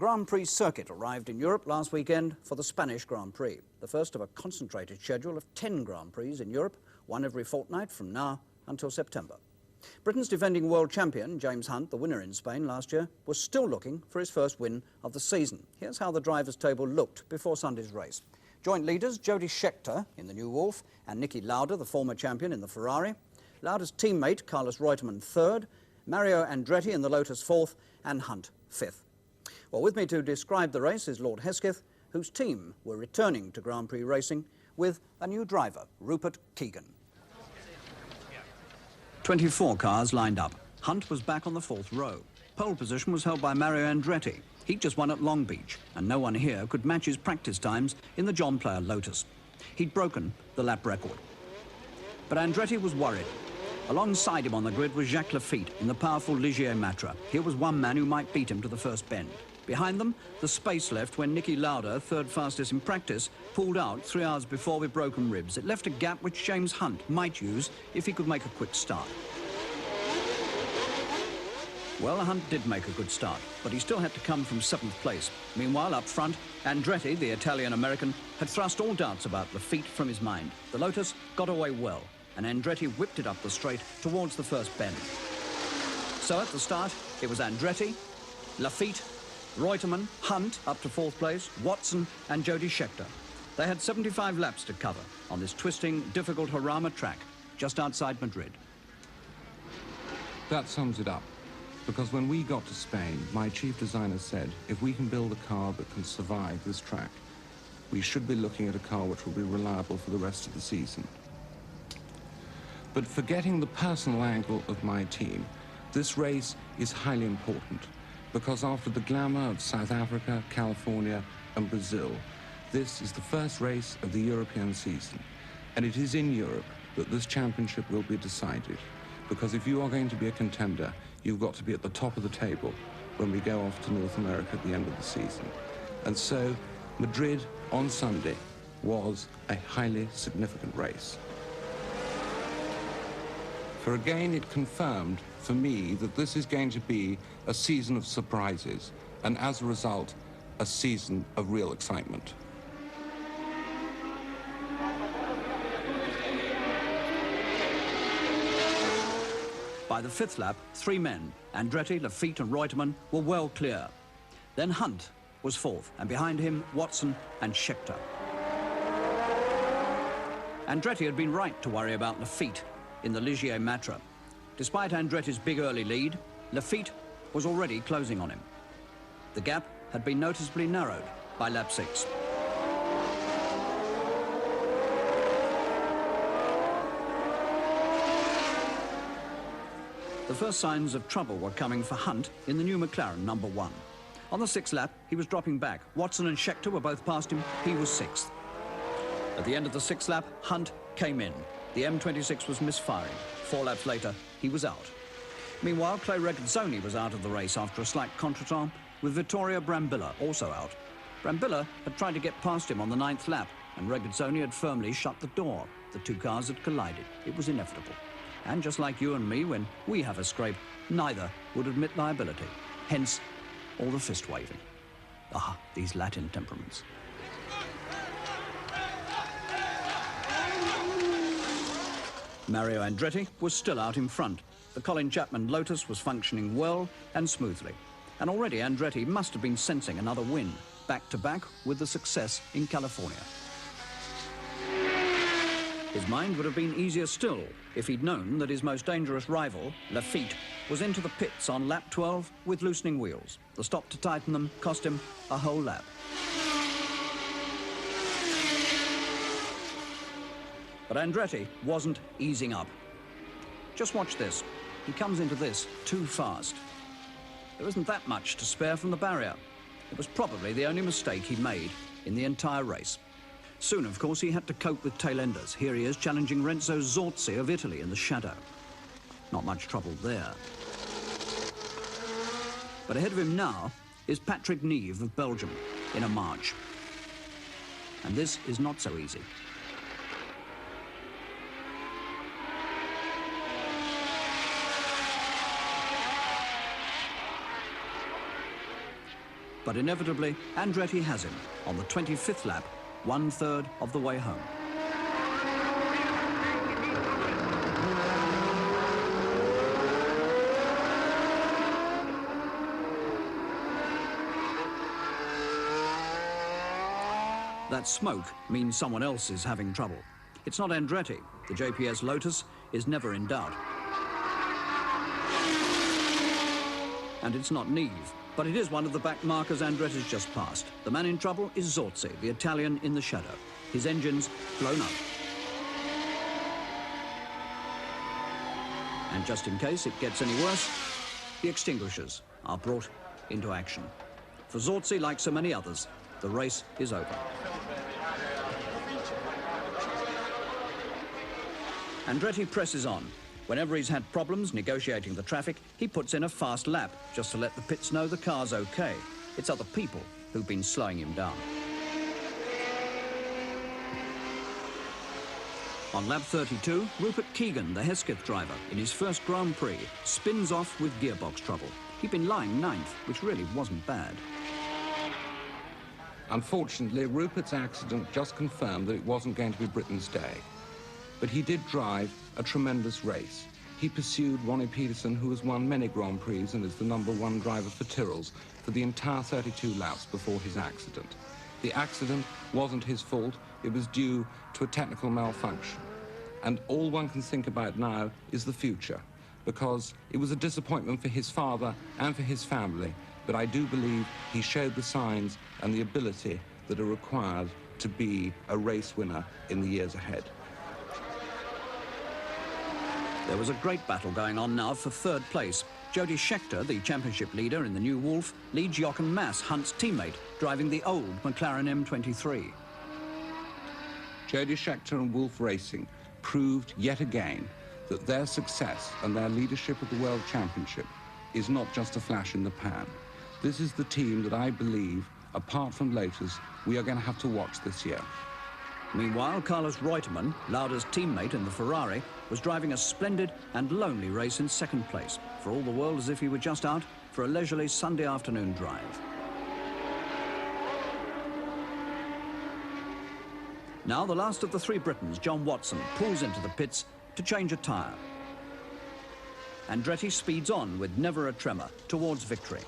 Grand Prix circuit arrived in Europe last weekend for the Spanish Grand Prix, the first of a concentrated schedule of 10 Grand Prix in Europe, one every fortnight from now until September. Britain's defending world champion, James Hunt, the winner in Spain last year, was still looking for his first win of the season. Here's how the drivers' table looked before Sunday's race. Joint leaders Jody Scheckter in the New Wolf and Niki Lauda, the former champion, in the Ferrari. Lauda's teammate, Carlos Reutemann, third. Mario Andretti in the Lotus, fourth, and Hunt, fifth. Well, with me to describe the race is Lord Hesketh, whose team were returning to Grand Prix racing with a new driver, Rupert Keegan. 24 cars lined up. Hunt was back on the fourth row. Pole position was held by Mario Andretti. He'd just won at Long Beach, and no one here could match his practice times in the John Player Lotus. He'd broken the lap record. But Andretti was worried. Alongside him on the grid was Jacques Lafitte in the powerful Ligier Matra. Here was one man who might beat him to the first bend. Behind them, the space left when Niki Lauda, third fastest in practice, pulled out 3 hours before with broken ribs. It left a gap which James Hunt might use if he could make a quick start. Well, Hunt did make a good start, but he still had to come from 7th place. Meanwhile, up front, Andretti, the Italian-American, had thrust all doubts about Lafitte from his mind. The Lotus got away well, and Andretti whipped it up the straight towards the first bend. So at the start, it was Andretti, Lafitte, Reutemann, Hunt up to 4th place, Watson and Jody Scheckter. They had 75 laps to cover on this twisting, difficult Jarama track just outside Madrid. That sums it up, because when we got to Spain, my chief designer said, if we can build a car that can survive this track, we should be looking at a car which will be reliable for the rest of the season. But forgetting the personal angle of my team, this race is highly important, because after the glamour of South Africa, California, and Brazil, this is the first race of the European season. And it is in Europe that this championship will be decided, because if you are going to be a contender, you've got to be at the top of the table when we go off to North America at the end of the season. And so, Madrid on Sunday was a highly significant race. For again, it confirmed for me that this is going to be a season of surprises, and as a result, a season of real excitement. By the 5th lap, 3 men, Andretti, Lafitte and Reutemann, were well clear. Then Hunt was 4th, and behind him, Watson and Scheckter. Andretti had been right to worry about Lafitte in the Ligier Matra. Despite Andretti's big early lead, Lafitte was already closing on him. The gap had been noticeably narrowed by lap 6. The first signs of trouble were coming for Hunt in the new McLaren number 1. On the 6th lap, he was dropping back. Watson and Scheckter were both past him. He was 6th. At the end of the 6th lap, Hunt came in. The M26 was misfiring. 4 laps later, he was out. Meanwhile, Clay Regazzoni was out of the race after a slight contretemps, with Vittorio Brambilla also out. Brambilla had tried to get past him on the 9th lap, and Regazzoni had firmly shut the door. The 2 cars had collided. It was inevitable. And just like you and me, when we have a scrape, neither would admit liability. Hence, all the fist waving. Ah, these Latin temperaments. Mario Andretti was still out in front. The Colin Chapman Lotus was functioning well and smoothly. And already Andretti must have been sensing another win, back-to-back with the success in California. His mind would have been easier still if he'd known that his most dangerous rival, Lafitte, was into the pits on lap 12 with loosening wheels. The stop to tighten them cost him a whole lap. But Andretti wasn't easing up. Just watch this. He comes into this too fast. There isn't that much to spare from the barrier. It was probably the only mistake he made in the entire race. Soon, of course, he had to cope with tail-enders. Here he is challenging Renzo Zorzi of Italy in the shadow. Not much trouble there. But ahead of him now is Patrick Neve of Belgium in a march. And this is not so easy. But inevitably, Andretti has him on the 25th lap, 1/3 of the way home. That smoke means someone else is having trouble. It's not Andretti. The JPS Lotus is never in doubt. And it's not Neve, but it is one of the back markers Andretti's just passed. The man in trouble is Zorzi, the Italian in the shadow. His engine's blown up. And just in case it gets any worse, the extinguishers are brought into action. For Zorzi, like so many others, the race is over. Andretti presses on. Whenever he's had problems negotiating the traffic, he puts in a fast lap, just to let the pits know the car's okay. It's other people who've been slowing him down. On lap 32, Rupert Keegan, the Hesketh driver, in his first Grand Prix, spins off with gearbox trouble. He'd been lying 9th, which really wasn't bad. Unfortunately, Rupert's accident just confirmed that it wasn't going to be Britain's day. But he did drive a tremendous race. He pursued Ronnie Peterson, who has won many Grand Prix and is the #1 driver for Tyrrell's, for the entire 32 laps before his accident. The accident wasn't his fault. It was due to a technical malfunction. And all one can think about now is the future, because it was a disappointment for his father and for his family, but I do believe he showed the signs and the ability that are required to be a race winner in the years ahead. There was a great battle going on now for 3rd place. Jody Scheckter, the championship leader in the new Wolf, leads Jochen Mass, Hunt's teammate, driving the old McLaren M23. Jody Scheckter and Wolf Racing proved yet again that their success and their leadership of the World Championship is not just a flash in the pan. This is the team that I believe, apart from Lotus, we are going to have to watch this year. Meanwhile, Carlos Reutemann, Lauda's teammate in the Ferrari, was driving a splendid and lonely race in 2nd place, for all the world as if he were just out for a leisurely Sunday afternoon drive. Now the last of the 3 Britons, John Watson, pulls into the pits to change a tyre. Andretti speeds on with never a tremor towards victory.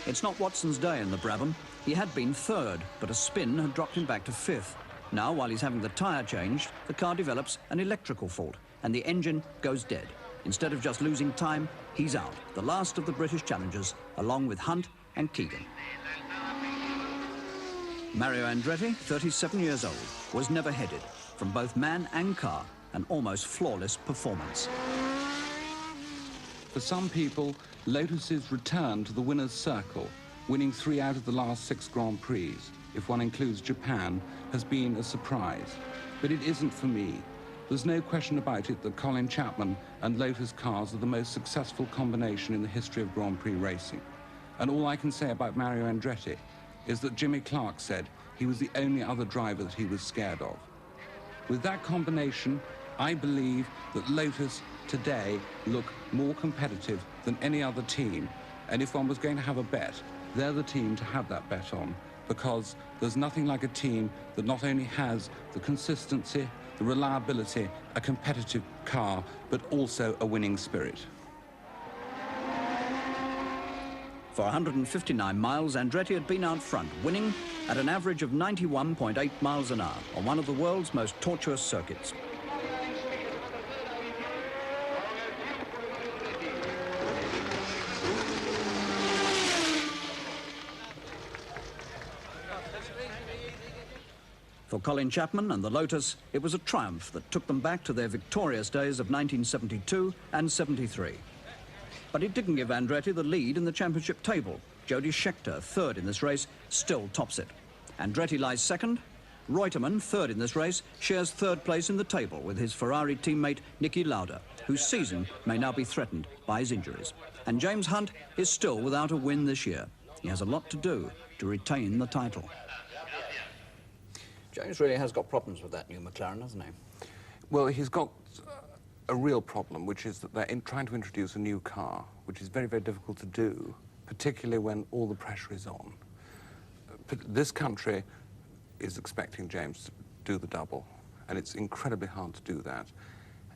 It's not Watson's day in the Brabham. He had been 3rd, but a spin had dropped him back to 5th. Now, while he's having the tyre changed, the car develops an electrical fault and the engine goes dead. Instead of just losing time, he's out, the last of the British challengers, along with Hunt and Keegan. Mario Andretti, 37 years old, was never headed. From both man and car, an almost flawless performance. For some people, Lotus's return to the winner's circle, winning 3 out of the last 6 Grand Prix, if one includes Japan, has been a surprise. But it isn't for me. There's no question about it that Colin Chapman and Lotus cars are the most successful combination in the history of Grand Prix racing. And all I can say about Mario Andretti is that Jimmy Clark said he was the only other driver that he was scared of. With that combination, I believe that Lotus today look more competitive than any other team. And if one was going to have a bet, they're the team to have that bet on, because there's nothing like a team that not only has the consistency, the reliability, a competitive car, but also a winning spirit. For 159 miles, Andretti had been out front, winning at an average of 91.8 miles an hour on one of the world's most tortuous circuits. For Colin Chapman and the Lotus, it was a triumph that took them back to their victorious days of 1972 and 73. But it didn't give Andretti the lead in the championship table. Jody Scheckter, 3rd in this race, still tops it. Andretti lies 2nd. Reutemann, 3rd in this race, shares 3rd place in the table with his Ferrari teammate Niki Lauda, whose season may now be threatened by his injuries. And James Hunt is still without a win this year. He has a lot to do to retain the title. James really has got problems with that new McLaren, hasn't he? Well, he's got a real problem, which is that they're trying to introduce a new car, which is very, very difficult to do, particularly when all the pressure is on. This country is expecting James to do the double, and it's incredibly hard to do that.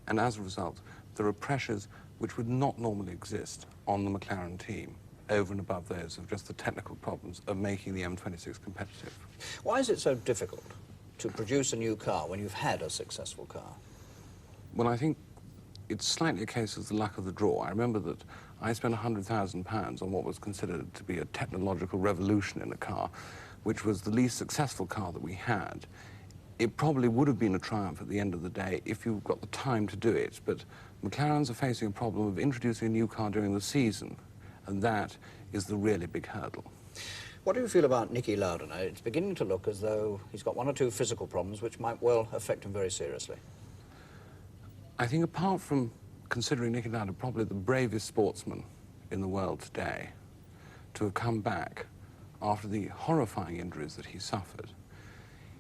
And as a result, there are pressures which would not normally exist on the McLaren team, over and above those of just the technical problems of making the M26 competitive. Why is it so difficult to produce a new car when you've had a successful car? Well, I think it's slightly a case of the luck of the draw. I remember that I spent £100,000 on what was considered to be a technological revolution in a car, which was the least successful car that we had. It probably would have been a triumph at the end of the day if you've got the time to do it, but McLarens are facing a problem of introducing a new car during the season, and that is the really big hurdle. What do you feel about Niki Lauda? It's beginning to look as though he's got one or two physical problems which might well affect him very seriously. I think apart from considering Niki Lauda probably the bravest sportsman in the world today, to have come back after the horrifying injuries that he suffered,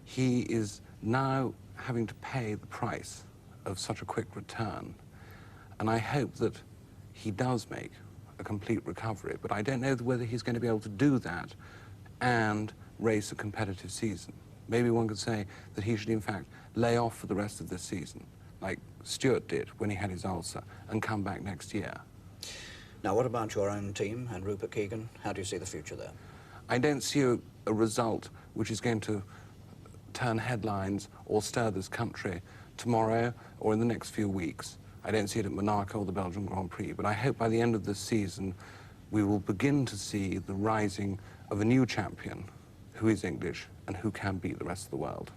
he is now having to pay the price of such a quick return. And I hope that he does make a complete recovery, but I don't know whether he's going to be able to do that and race a competitive season. Maybe one could say that he should in fact lay off for the rest of this season, like Stewart did when he had his ulcer, and come back next year. Now, what about your own team and Rupert Keegan? How do you see the future there? I don't see a result which is going to turn headlines or stir this country tomorrow or in the next few weeks. I don't see it at Monaco or the Belgian Grand Prix, but I hope by the end of this season we will begin to see the rising of a new champion who is English and who can beat the rest of the world.